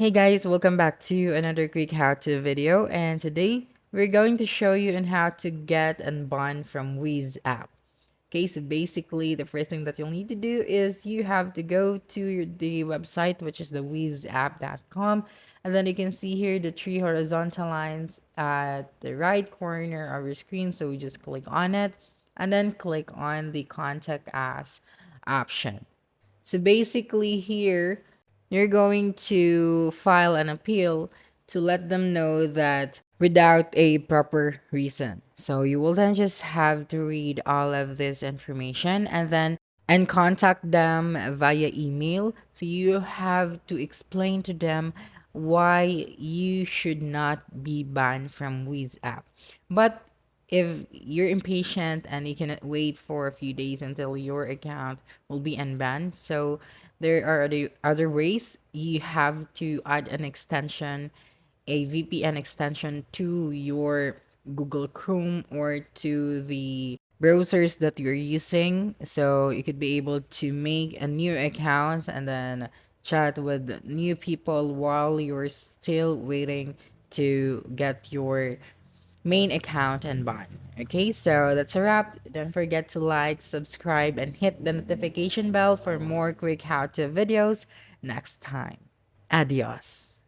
Hey guys, welcome back to another quick how-to video, and today we're going to show you on how to get Unbanned from Wizz app. Okay, so basically the first thing that you'll need to do is you have to go to the website, which is the wizzapp.com, and then you can see here the three horizontal lines at the right corner of your screen. So we just click on it and then click on the contact us option. So basically here, you're going to file an appeal to let them know that without a proper reason. So you will then just have to read all of this information and contact them via email. So you have to explain to them why you should not be banned from Wizz app. But if you're impatient and you cannot wait for a few days until your account will be unbanned, so there are other ways. You have to add an extension, a VPN extension to your Google Chrome or to the browsers that you're using. So you could be able to make a new account and then chat with new people while you're still waiting to get your main account and bond. Okay, so that's a wrap. Don't forget to like, subscribe, and hit the notification bell for more quick how to videos next time. Adios.